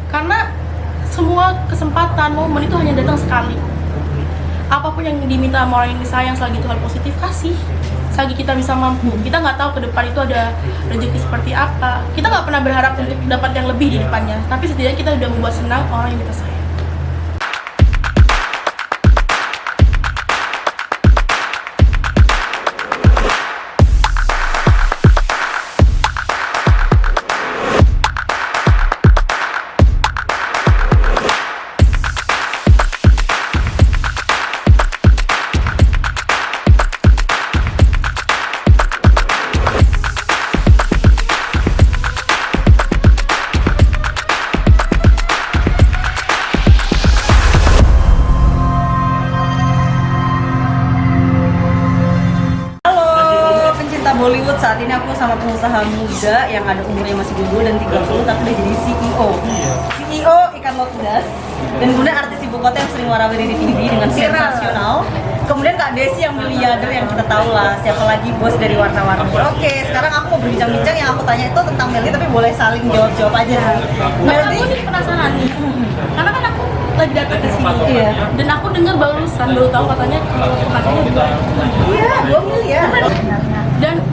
Karena semua kesempatan, momen itu hanya datang sekali. Apapun yang diminta sama orang yang disayang, selagi itu hal positif, kasih. Selagi kita bisa mampu, kita nggak tahu ke depan itu ada rezeki seperti apa. Kita nggak pernah berharap untuk dapat yang lebih di depannya, tapi setidaknya kita udah membuat senang orang yang kita sayang. Bollywood, saat ini aku sama pengusaha muda yang ada umurnya masih 20 dan 30 tapi udah jadi CEO Ikan Laut Pedas, dan kemudian artis ibu kota yang sering warawiri di TV dengan sensasional. Kemudian Kak Desi yang miliarder yang kita tahu lah, siapa lagi bos dari warna-warni. Oke, sekarang aku mau berbincang-bincang, yang aku tanya itu tentang Meldi, tapi boleh saling jawab-jawab aja sih. Meldi, aku nih penasaran nih, karena kan aku lagi datang ke sini, dan aku dengar baru tahu katanya juga. Iya, 2 miliar.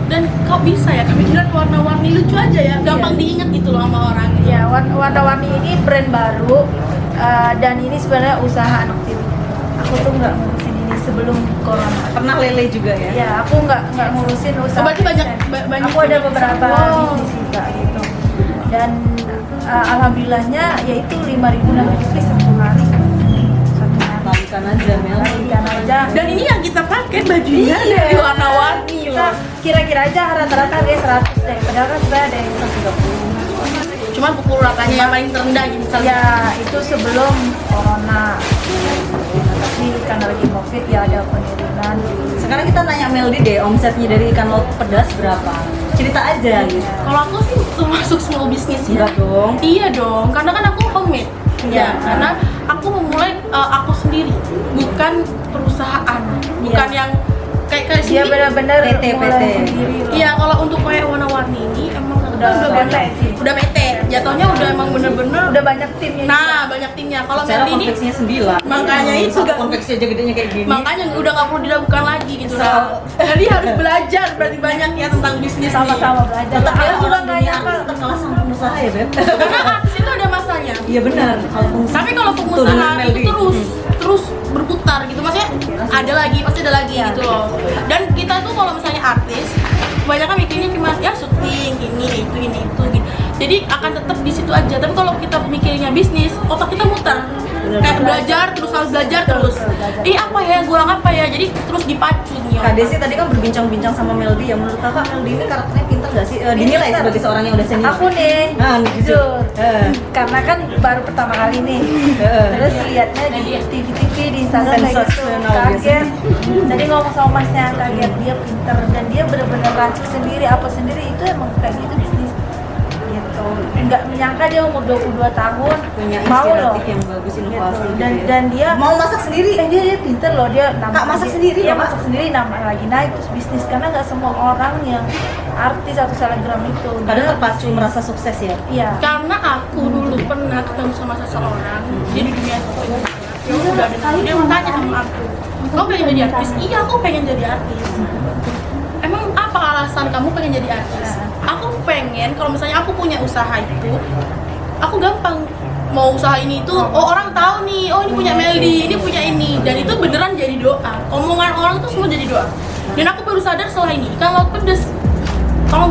Dan kok bisa ya kepikiran warna-warni, lucu aja ya, gampang diingat gitu loh sama orang. Ya, warna-warni ini brand baru, dan ini sebenarnya usaha anak tiri. Aku tuh nggak ngurusin ini sebelum corona. Pernah lele juga ya? Ya, aku nggak ngurusin usaha. Berarti banyak. Aku ada beberapa bisnis juga gitu. Dan alhamdulillahnya yaitu 5.600 piece satu hari. Balikan aja, Mel. Balikan aja. Dan ini yang kita pakai bajunya dari warna-warni loh. Kira-kira aja rata-rata dia 100 deh. Padahal kan sudah ada yang 130. Cuman pukul ratanya yang paling terendah gitu misalnya. Ya, itu sebelum corona. Tapi karena lagi covid ya ada penurunan. Sekarang kita nanya Meldi deh, omsetnya dari Ikan Laut Pedas berapa? Cerita aja gitu. Kalau aku sih termasuk small business ya. Enggak dong. Iya dong, karena kan aku homemade. Ya, karena aku memulai aku sendiri, bukan perusahaan, bukan yang kayak Dia sini. benar-benar PT. mulai sendiri loh. Iya, kalau untuk kayak warna-warni ini emang Udah banyak, PT sih. udah PT, jatuhnya udah emang bener-bener. Udah banyak timnya. Nah, banyak timnya. Kalau Secara Meldi ini, konveksinya 9. makanya itu Satu gak- konveksi aja gedenya kayak gini. makanya udah nggak perlu diragukan lagi gitu So- kan. Jadi harus belajar berarti banyak ya tentang bisnis nih. Sama-sama belajar. Tetap ya, Aku juga orang nggak dunia nyangka. artis tetap kalah sama pengusaha ya, Beb. Karena artis itu ada masanya. Iya benar. Kalau pengusaha. Tapi kalau pengusaha Turunan itu Meldi. terus berputar gitu, maksudnya ada lagi, pasti ada lagi gitu loh. Dan kita tuh kalau misalnya artis, kebanyakan mikirnya cuma ya syuting, ini itu gitu. Jadi akan tetap di situ aja. Tapi kalau kita mikirnya bisnis, otak kita muter. Kayak belajar terus, harus belajar terus. Apa ya, kurang apa ya? Jadi terus dipacu nih. Kak Desi tadi kan berbincang-bincang sama Meldi ya. Menurut kakak Meldi ini karakternya pintar gak sih? Dinilai sebagai seorang yang udah senior. Aku nih, Nah, nih, jujur, Eh. karena kan baru pertama kali nih. Terus lihatnya di TV-TV, di Instagram kayak gitu, Sensasional kaget. Jadi ngomong sama masnya, kaget, dia pinter dan dia bener-bener rancang sendiri, apa sendiri, itu emang kayak gitu bisnis gitu. Nggak menyangka dia umur 22 tahun Punya mau loh inspiratif yang bagus, inovasi gitu. gitu ya. Dan dia Mau masak sendiri. dia pinter loh, dia Kak, masak sendiri dia loh, Kak? masak sendiri, nama lagi naik terus bisnis, karena nggak semua orang yang artis atau selebgram itu Kadang terpacu merasa sukses ya. iya. Karena aku dulu pernah ketemu sama seseorang, dia di dunia ya udah dia bertanya sama aku, kamu pengen jadi artis? Iya, aku pengen jadi artis. Emang apa alasan kamu pengen jadi artis? Aku pengen kalau misalnya aku punya usaha itu, aku gampang mau usaha ini itu, oh orang tahu nih, oh ini punya Meldi, ini punya ini, dan itu beneran jadi doa. Omongan orang itu semua jadi doa. Dan aku baru sadar setelah ini, Ikan Laut Pedas. Kalau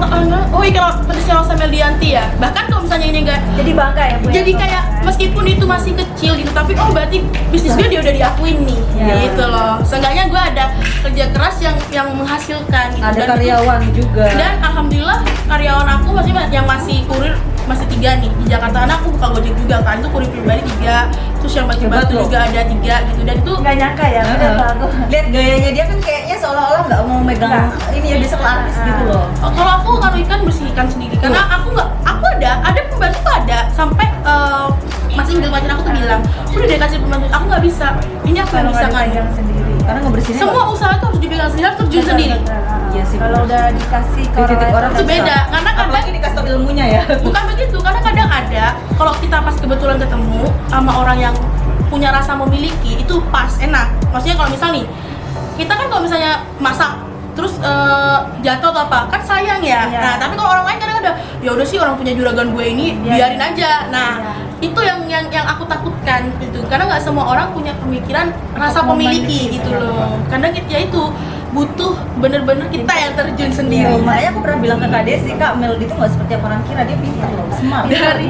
oh Ikan Laut Pedasnya Rosa Meldianti ya. Bahkan kalau misalnya ini enggak, Jadi bangga ya Bu, ya? jadi kayak meskipun itu masih kecil gitu, tapi oh berarti bisnis gue dia udah diakuin nih, gitu loh. Seenggaknya gue ada kerja keras yang menghasilkan gitu. Ada Dan karyawan juga. dan alhamdulillah karyawan aku yang masih kurir masih 3 nih di Jakarta. Karena aku buka Gojek juga kan, itu kurir pribadi 3, terus yang batu-batu Hebat loh. juga ada 3 gitu. Dan itu nggak nyangka ya, bener bagus. Lihat gayanya dia kan kayaknya seolah-olah nggak mau megang ini ya, bisa ke artis gitu loh. kalau aku ngaruh ikan bersih ikan sendiri, karena aku ada pembantu tuh ada sampai Mas Inggil pacar aku tuh bilang, udah deh kasih pembantu, aku nggak bisa, ini aku yang Kalau bisa nggak kan. dipegang sendiri. Karena ngebersihinnya Semua usaha tuh harus dipegang sendiri, harus terjun sendiri. Iya sih. Kalau udah dikasih ke Di titik orang itu susah. beda karena kadang Apalagi dikasih tau ilmunya ya. bukan begitu, karena kadang ada kalau kita pas kebetulan ketemu sama orang yang punya rasa memiliki itu pas enak. Maksudnya kalau misal nih kita kan kalau misalnya masak terus jatuh atau apa kan sayang ya. Iya. Nah tapi kalau orang lain kadang ada ya udah sih orang punya juragan gue ini Iya. biarin aja. Nah Iya. itu yang aku takutkan gitu karena nggak semua orang punya pemikiran rasa pemiliki gitu loh. Kadang ya itu butuh bener-bener kita yang terjun sendiri. Makanya aku pernah bilang ke Kak Desi, Kak Melody itu nggak seperti yang orang kira, dia pintar loh, smart. Dari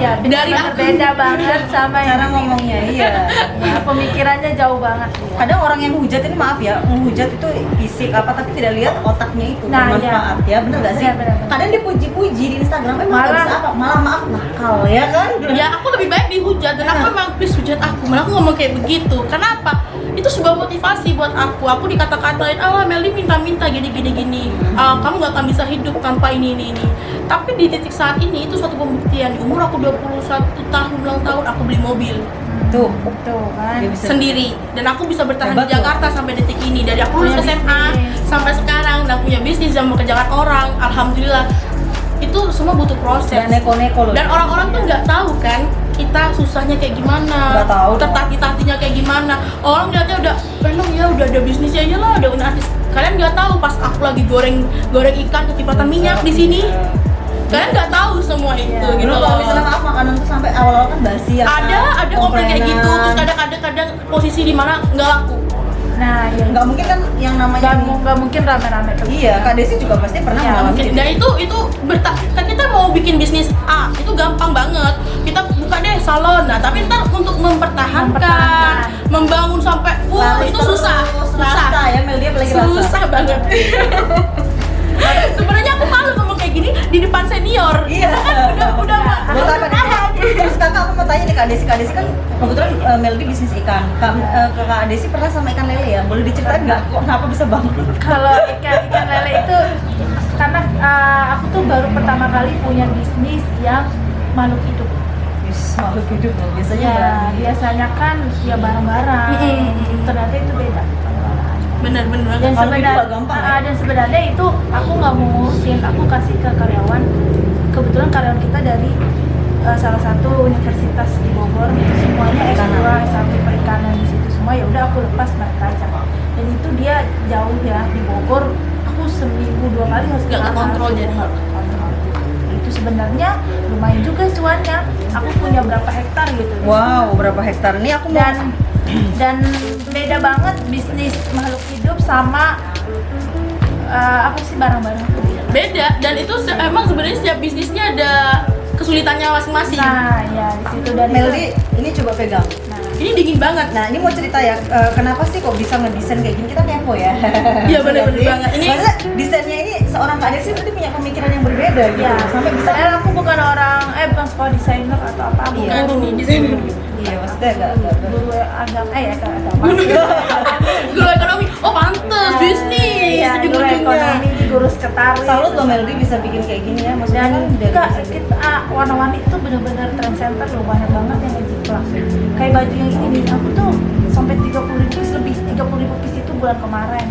aku beda banget sama Cara yang ngomongnya, iya. ya, pemikirannya jauh banget. Kadang orang yang hujat ini maaf ya, menghujat itu fisik apa tapi tidak lihat otaknya itu Nah, bermanfaat ya, bener gak sih? Bener. Kadang dipuji-puji di Instagram emang Malah- nggak bisa apa, malah maaf nakal ya kan? Ya aku lebih baik dihujat dan aku emang please hujat aku, malah aku ngomong kayak begitu. Kenapa? Itu sebuah motivasi buat aku. Aku dikata-katain, "Allah Melly minta-minta gini. Kamu gak akan bisa hidup tanpa ini." Tapi di titik saat ini itu suatu pembuktian. Di umur aku 21 tahun ulang tahun aku beli mobil Tuh, kan. dia bisa. sendiri dan aku bisa bertahan Hebat di Jakarta sampai detik ini. Dari aku lulus Punya SMA bisnis. sampai sekarang dan punya bisnis dan mengerjakan orang. Alhamdulillah. Itu semua butuh proses. Dan neko-neko loh. Dan orang-orang tuh nggak tahu kan kita susahnya kayak gimana, Nggak tahu. tertatih-tatihnya kayak gimana. Orang lihatnya udah, emang ya udah ada bisnisnya iyalah, ada artis. Kalian nggak tahu pas aku lagi goreng ikan kecepatan minyak di sini. Kalian nggak tahu semua itu Iya. gitu Dulu loh. kalau misalnya maaf makanan tuh sampai awal-awal kan basi ya. Ada komplain kayak gitu, terus kadang posisi di mana nggak laku. Nah, ya nggak mungkin kan yang namanya nggak mungkin rame-rame kayak gitu. Iya, Kak Desi juga pasti pernah Iya, mengalami Mungkin. Dan itu kan kita mau bikin bisnis A itu gampang banget. Kita buka deh salon, nah tapi ntar untuk mempertahankan, membangun sampai Laris itu terus, susah. rasa ya Mel, dia apalagi rasa. Susah banget. Sebenarnya aku malu ngomong kayak gini di depan senior. Iya. Udah Buat apa nih? paham. Terus kakak aku mau tanya nih Kak Desi kan kebetulan Melody bisnis ikan. Kak Desi pernah sama ikan lele ya? Boleh diceritain nggak? Kok kenapa bisa bangkrut? Kalau ikan lele itu karena aku tuh baru pertama kali punya bisnis yang makhluk hidup. Makhluk hidup loh, biasanya Ya, berani. biasanya kan ya barang-barang. Ternyata itu beda. Bener-bener banget. Dan Kalau gitu sebenarnya nggak gampang, ya? dan sebenarnya itu aku nggak mau ngurusin, aku kasih ke karyawan. Kebetulan karyawan kita dari salah satu universitas di Bogor, itu semuanya S2, S1 perikanan di situ semua. Ya udah aku lepas mereka aja. Dan itu dia jauh ya di Bogor. Aku seminggu 2 kali harus Nggak ke sana, kekontrol harus jadi. kontrol. Itu sebenarnya lumayan juga cuannya. Aku punya berapa hektar gitu. Wow, berapa hektar? Nih aku mau Dan beda banget bisnis makhluk hidup sama apa sih barang-barang itu beda. Beda dan itu emang sebenarnya setiap bisnisnya ada kesulitannya masing-masing. Nah ya di situ dari Melody, ini coba pegang. Nah, Ini dingin banget. Nah, ini mau cerita ya, kenapa sih kok bisa ngedesain kayak gini? Kita kepo ya. Iya, bener-bener banget. Ini- Maksudnya desainnya ini seorang Kak Desi berarti punya pemikiran yang berbeda gitu. ya Sampai bisa padahal aku bukan orang bukan sekolah desainer atau apa, aku Iya. Bukan guru ini desainer. Iya, maksudnya agak guru agama agama. Guru ekonomi. Oh, pantes bisnis. Iya, guru ekonomi, guru sekretaris. salut loh Melody bisa bikin kayak gini ya. Maksudnya Dan kan dari Kak, desain. kita warna-warni itu benar-benar trend center loh, banyak banget yang ngejiplak. Kayak baju yang ini nih, aku tuh sampai 30.000 piece lebih, 30.000 piece itu bulan kemarin.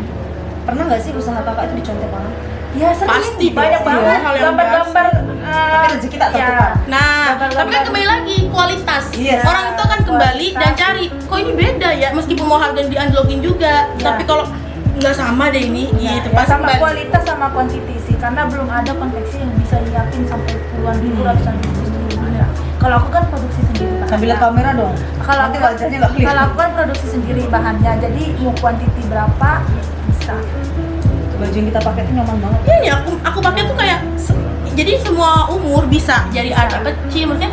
Pernah nggak sih usaha kakak itu dicontek orang? Ya sering, Pasti banyak dong, banget hal yang gambar-gambar. Tapi rezeki tak tertukar. Nah, Gambar-gambar. tapi kan kembali lagi kualitas. Iya. Orang itu akan kembali dan cari, kok ini beda ya, meskipun mau harga dianjlokin juga. Iya. Tapi kalau nggak sama deh ini, gitu. Ya, Pasti sama kembali. kualitas sama kuantiti sih, karena belum ada konveksi yang bisa nyiapin sampai puluhan ribu, ratusan ribu, seribu. Kalau aku kan produksi sendiri bahannya. Sambil lihat kamera dong. Kalau nanti aku, wajahnya nggak kelihatan. kalau aku kan produksi sendiri bahannya, jadi mau kuantiti berapa bisa. Baju yang kita pakai itu nyaman banget. Iya nih, aku pakai tuh kayak jadi semua umur bisa. Jadi ada kecil, maksudnya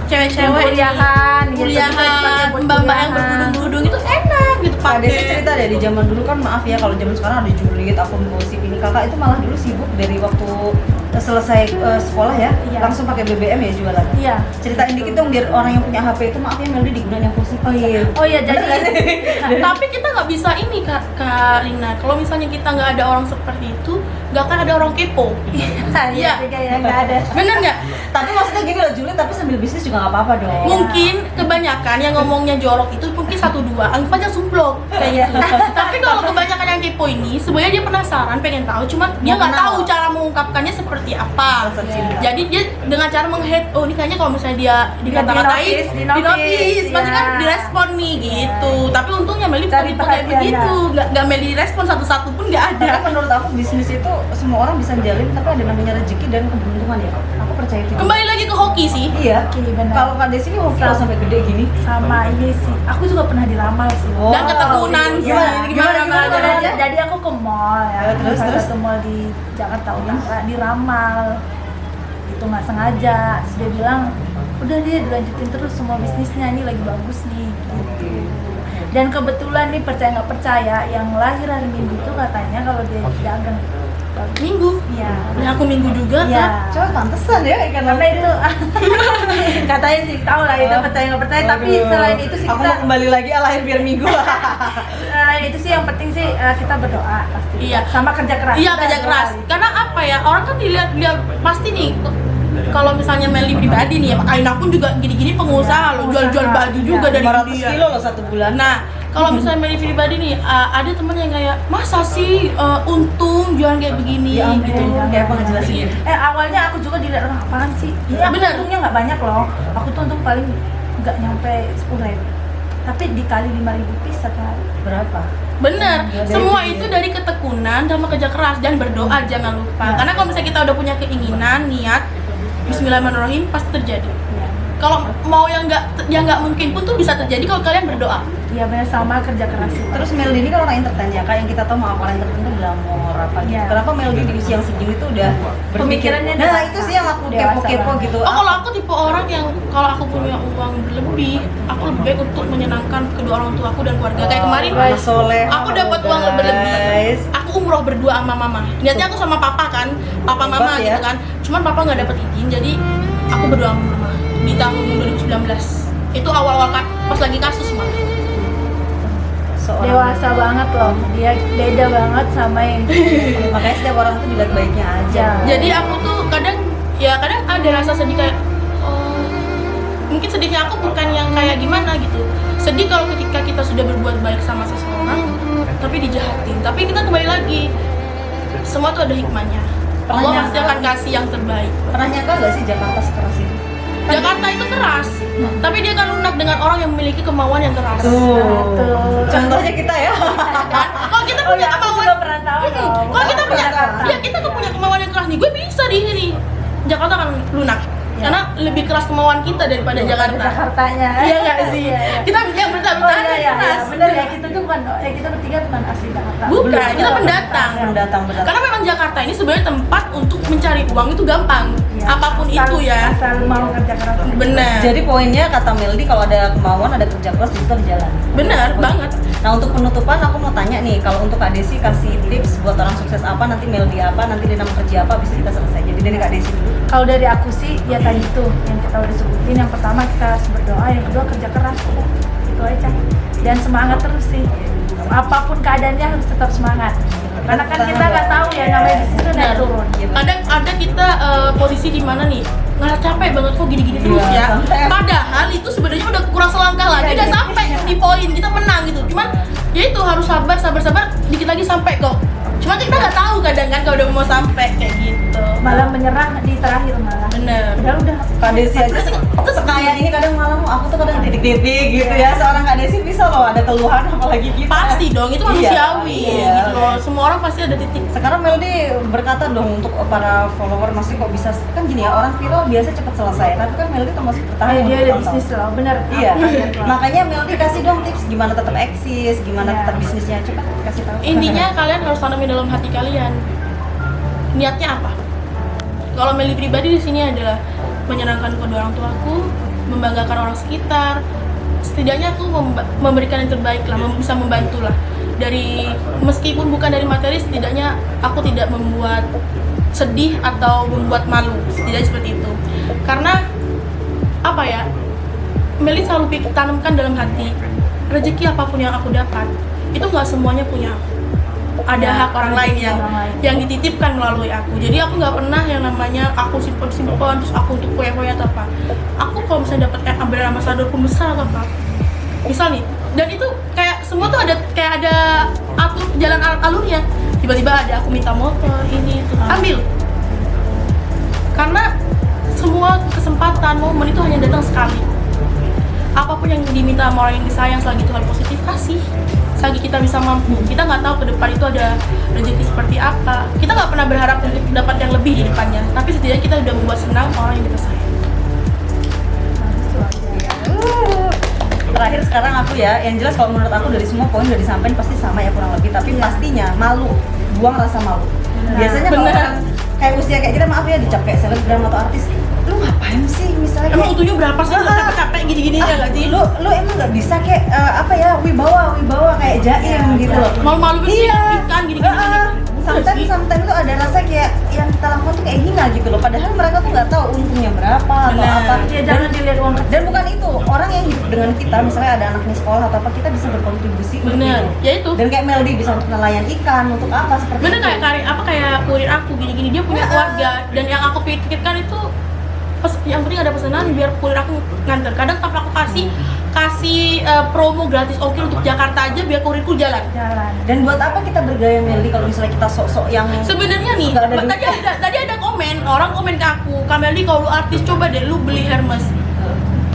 cewek-cewek Kuliahan, gitu, kuliahan, bisa dipakai buat mbak-mbak yang kuliahan. berkerudung-kerudung itu enak gitu Kak Desi pakai. cerita deh, di zaman dulu kan maaf ya, kalau zaman sekarang ada julid, akun gosip ini. Kakak itu malah dulu sibuk dari waktu selesai sekolah ya, Iya. langsung pakai BBM ya jualan. Iya. Ceritain dikit dong biar orang yang punya HP itu maaf ya Melody digunain yang positif. Oh iya, jadi Tapi kita nggak bisa ini Kak Lina. Kalau misalnya kita nggak ada orang seperti itu, nggak akan ada orang kepo. iya juga ya, nggak ada. Bener nggak? Tapi maksudnya gini loh julid tapi sambil bisnis juga nggak apa-apa dong. Mungkin kebanyakan yang ngomongnya jorok itu mungkin 1-2, anggap aja sumblok kayak gitu. Tapi kalau kebanyakan yang kepo ini, sebenarnya dia penasaran, pengen tahu, cuma dia nggak tahu cara mengungkapkannya seperti apa. Alasan cinta. Jadi dia dengan cara meng-hate, oh ini kayaknya kalau misalnya dia dikata-katain, di notice, pasti kan iya. direspon nih gitu. Tapi untungnya Meli bukan Cari tipe kayak perhatian, begitu, nggak Meli direspon satu-satu pun nggak ada. Tapi menurut aku bisnis itu semua orang bisa jalin, tapi ada namanya rezeki dan keberuntungan ya. Aku percaya itu. Kembali lagi ke hoki sih. Iya. Oke, benar. Kalau Kak Desi ini hoki loh sampai gede gini. Sama ini sih, aku juga pernah diramal sih. Dan ketekunan sih. Gimana? Jadi aku ke mall ya, Terus, salah terus? satu mall di Jakarta Utara, diramal. Itu nggak sengaja, terus dia bilang, udah dia dilanjutin terus semua bisnisnya, ini lagi bagus nih gitu. Dan kebetulan nih, percaya nggak percaya, yang lahir hari Minggu itu katanya kalau dia dagang Minggu. iya. Nah, aku Minggu juga Iya. Coba pantesan ya ikan Karena itu katanya sih tahu lah itu percaya nggak percaya, tapi selain itu sih aku kita mau kembali lagi lahir biar minggu. selain itu sih yang penting sih kita berdoa pasti. Iya. Sama kerja keras. Iya, Kita kerja doa keras. gitu. Karena apa ya? Orang kan dilihat pasti nih. Kalau misalnya Meli pribadi nih ya, Aina pun juga gini-gini pengusaha loh, pengusaha. jual-jual baju juga Iya. dari 500 India. kilo loh 1 bulan. Nah, kalau misalnya Meli pribadi nih, ada temen yang kayak, masa sih untung jualan kayak begini Ya ampun, gitu. kayak apa ngejelasin? Awalnya aku juga dilihat orang apaan sih? Ini aku Bener. untungnya nggak banyak loh. Aku tuh untung paling nggak nyampe 10.000. Tapi dikali 5.000 piece satu hari. Berapa? Bener, Ya, dari semua segi- itu dari ketekunan dan kerja keras dan berdoa jangan lupa. Ya. Karena kalau misalnya kita udah punya keinginan, niat, Bismillahirrahmanirrahim pasti terjadi. Iya. Kalau mau yang nggak mungkin pun tuh bisa terjadi kalau kalian berdoa. Iya benar, sama kerja keras sih. Terus Meldi ini kan orang entertain ya, kayak yang kita tahu mau apa entertain itu glamor apa gitu. Iya. Kenapa Meldi di usia yang segini tuh udah berpikir? Pemikirannya Nah dewasa. itu sih yang aku Dewasa kepo-kepo banget. gitu. Oh, kalau aku tipe orang yang kalau aku punya uang berlebih, aku lebih baik untuk menyenangkan kedua orang tua aku dan keluarga. Kayak kemarin, Anak soleh. aku dapat uang berlebih. Aku umroh berdua sama mama. Niatnya aku sama papa kan, papa mama Hebat ya. gitu kan. Cuman papa nggak dapat izin, jadi aku berdua sama mama di tahun 2019. Itu awal-awal pas lagi kasus malah. Dewasa banget loh. Dia beda banget sama yang Makanya setiap orang tuh dilihat baiknya aja. Ya. Jadi aku tuh kadang ada rasa sedih kayak oh, mungkin sedihnya aku bukan yang kayak gimana gitu. Sedih kalau ketika kita sudah berbuat baik sama seseorang tapi dijahatin. Tapi kita kembali lagi, semua tuh ada hikmahnya. Allah Pernah pasti akan kasih yang terbaik. Pernah nyangka nggak sih Jakarta sekeras itu? Jakarta itu keras, tapi dia akan lunak dengan orang yang memiliki kemauan yang keras. Tuh. Tuh. Contohnya kita ya. Kan? Kalau kita Oh punya ya, aku kemauan, juga pernah tahu loh. kalau kita punya, Jakarta. ya kita kan punya kemauan yang keras nih. Gue bisa di sini. Jakarta akan lunak, karena lebih keras kemauan kita daripada Jakarta. Jakartanya. Iya nggak sih? Iya, iya. Kita yang Oh bertahan iya iya, keras. benar ya, kita tuh bukan kita bertiga bukan asli Jakarta. Bukan, kita pendatang. Pendatang. Karena memang Jakarta ini sebenarnya tempat untuk mencari uang itu gampang. Iya. Apapun Asal- itu ya. Asal mau kerja keras. Benar. Jadi poinnya kata Meldi kalau ada kemauan, ada kerja keras itu harus jalan. Benar banget. Nah untuk penutupan aku mau tanya nih, kalau untuk Kak Desi kasih tips buat orang sukses apa, nanti Meldi apa, nanti dia nama kerja apa, bisa kita selesai. Jadi dari Kak Desi dulu. Kalau dari aku sih ya tadi tuh yang kita udah sebutin, yang pertama kita harus berdoa, yang kedua kerja keras, udah itu aja. Dan semangat terus sih, apapun keadaannya harus tetap semangat. Karena kan kita nggak tahu ya namanya bisnis itu naik Benar. turun. Kadang ada kita posisi di mana nih nggak capek banget kok gini-gini terus Iya, ya. sampai- Padahal itu sebenarnya udah kurang selangkah lagi, Iya, udah iya. sampai di poin kita menang gitu. Cuman ya itu harus sabar, dikit lagi sampai kok. Cuman kita nggak tahu kadang kan kalau udah mau sampai kayak gitu. Malah menyerah di terakhir malah. Bener. Padahal udah Kak Desi aja sekaya ini kadang malam aku tuh kadang titik-titik gitu ya. Seorang Kak Desi bisa loh ada keluhan apalagi kita. Pasti dong, itu manusiawi Iya. gitu loh. Semua orang pasti ada titik. Sekarang Meldi berkata dong untuk para follower masih kok bisa kan gini ya, orang viral biasa cepat selesai, tapi kan Meldi termasuk bertahan dia untuk ada bertahun-tahun. bisnis loh, bener. Iya, Aku kaget loh. makanya Meldi kasih dong tips gimana tetap eksis, gimana Iya. tetap bisnisnya, cepat kasih tahu. Intinya kalian harus tanamin dalam hati kalian. Niatnya apa? Kalau Meli pribadi di sini adalah menyenangkan kedua orang tuaku, membanggakan orang sekitar. Setidaknya aku memberikan yang terbaik lah, bisa membantu lah. Dari meskipun bukan dari materi, setidaknya aku tidak membuat sedih atau membuat malu. Setidaknya seperti itu. Karena apa ya? Meli selalu tanamkan dalam hati, rezeki apapun yang aku dapat, itu nggak semuanya punya aku. Ada hak orang lain yang dititipkan melalui aku. Jadi aku nggak pernah yang namanya aku simpan terus aku untuk kue-kue atau apa. Aku kalau misalnya dapat brand ambassador pun besar atau apa, misal nih, dan itu kayak semua tuh ada atur jalan alurnya. Tiba-tiba ada aku minta motor ini itu, ambil. Karena semua kesempatan momen itu hanya datang sekali. Apapun yang diminta sama orang yang disayang, selagi itu hal positif, kasih. Selagi kita bisa mampu, kita nggak tahu ke depan itu ada rezeki seperti apa. Kita nggak pernah berharap untuk dapat yang lebih di depannya, tapi setidaknya kita udah membuat senang orang yang kita sayang. Terakhir sekarang aku ya, yang jelas kalau menurut aku dari semua poin udah disampaikan pasti sama ya kurang lebih, tapi pastinya malu, buang rasa malu. Biasanya kalau Bener. orang kayak usia kayak kita, maaf ya, dicap kayak selebgram atau artis, lu ngapain sih misalnya Emang kayak, utuhnya berapa sih? Capek-capek gini-gini ya nggak sih? lu emang nggak bisa kayak apa ya, wibawa kayak Jaim gitu loh. Malu-maluin sih, ikan gini-gini. Sometimes tuh ada rasa kayak yang kita lakukan tuh kayak hina gitu loh, padahal mereka tuh nggak tahu untungnya berapa atau Bener. apa. Ya jangan dilihat uang kecil. Dan bukan itu, orang yang hidup dengan kita, misalnya ada anaknya sekolah atau apa, kita bisa berkontribusi untuk Bener, itu. ya itu. Dan kayak Melody bisa untuk nelayan ikan, untuk apa seperti Bener itu. kayak kurir aku gini-gini, dia punya keluarga, dan yang aku pikirkan itu yang penting ada pesanan biar kurir aku nganter. Kadang tanpa aku kasih promo gratis ongkir untuk Jakarta aja biar kurirku jalan. Dan buat apa kita bergaya Melody kalau misalnya kita sok-sok yang Sebenarnya nih, nggak ada duit. tadi ada orang komen ke aku, Kameli kalau lu artis coba deh lu beli Hermes.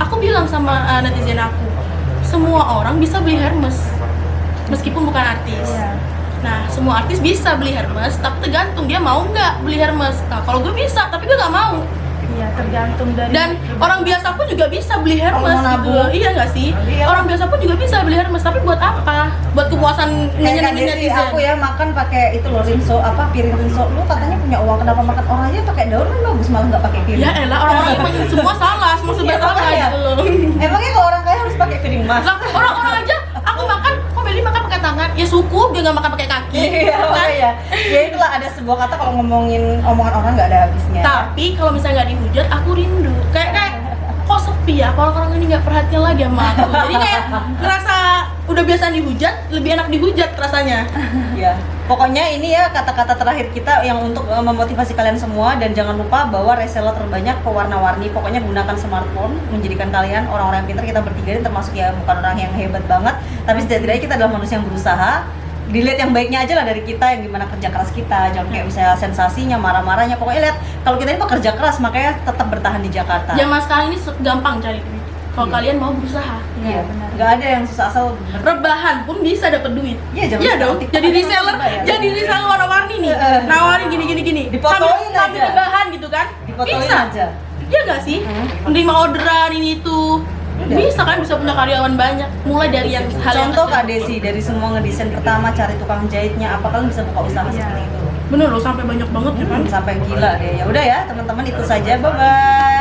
Aku bilang sama netizen aku, semua orang bisa beli Hermes meskipun bukan artis. Iya. Nah, semua artis bisa beli Hermes, tapi tergantung dia mau nggak beli Hermes. Nah, kalau gue bisa, tapi gue nggak mau. Iya, tergantung dari. Dan orang biasa pun juga bisa beli Hermes Kalau mau gitu. nabung. Iya nggak sih? Iya. Orang biasa pun juga bisa beli Hermes, tapi buat apa? Buat kepuasan kayak nyenengin Desi, netizen. aku ya makan pakai itu loh rinso, apa piring rinso. Lu katanya punya uang, kenapa makan orang aja pakai daun kan bagus, malah nggak pakai piring. Ya elah, orang-orang emang semua salah, semua serba Iya, salah makanya. gitu loh. Emangnya kalau orang kaya harus pakai piring mas? Lah, orang-orang aja aku makan, kok Meli makan pakai tangan? Ya syukur dia nggak makan pakai kaki. Iya, kan? makanya. Ya itulah, ada sebuah kata kalau ngomongin omongan orang nggak ada habisnya. Tapi kalau misalnya nggak dihujat, aku rindu. Kayak kok sepi ya, kok orang-orang ini nggak perhatian lagi sama aku. Jadi kayak ngerasa udah biasa dihujat, lebih enak dihujat rasanya. Ya, pokoknya ini ya kata-kata terakhir kita yang untuk memotivasi kalian semua, dan jangan lupa bahwa reseller terbanyak pewarna-warni. Pokoknya gunakan smartphone menjadikan kalian orang-orang yang pintar. Kita bertiga ini termasuk ya bukan orang yang hebat banget, tapi setidaknya kita adalah manusia yang berusaha. Dilihat yang baiknya aja lah dari kita, yang gimana kerja keras kita, jangan kayak misalnya sensasinya, marah-marahnya. Pokoknya lihat kalau kita ini pekerja keras, makanya tetap bertahan di Jakarta. Zaman sekarang ini gampang cari duit. Kalau Iya. kalian mau berusaha. Iya, benar. nggak ada yang susah asal Rebahan pun bisa dapat duit. Iya, zaman Iya sekarang dong. TikTok Jadi aja reseller, dibayar. jadi reseller warna-warni nih. Nawarin gini. Dipotoin Sambil aja. rebahan gitu kan? Dipotoin Bisa. aja. Iya nggak sih? Menerima orderan ini itu. Udah. Bisa kan, bisa punya karyawan banyak. Mulai dari yang hal yang Contoh kecil. Kak Desi, dari semua ngedesain pertama, cari tukang jahitnya, apa kalian bisa buka usaha seperti itu? Bener loh, sampai banyak banget ya kan? Sampai gila deh. Ya udah ya teman-teman, itu saja. Bye bye.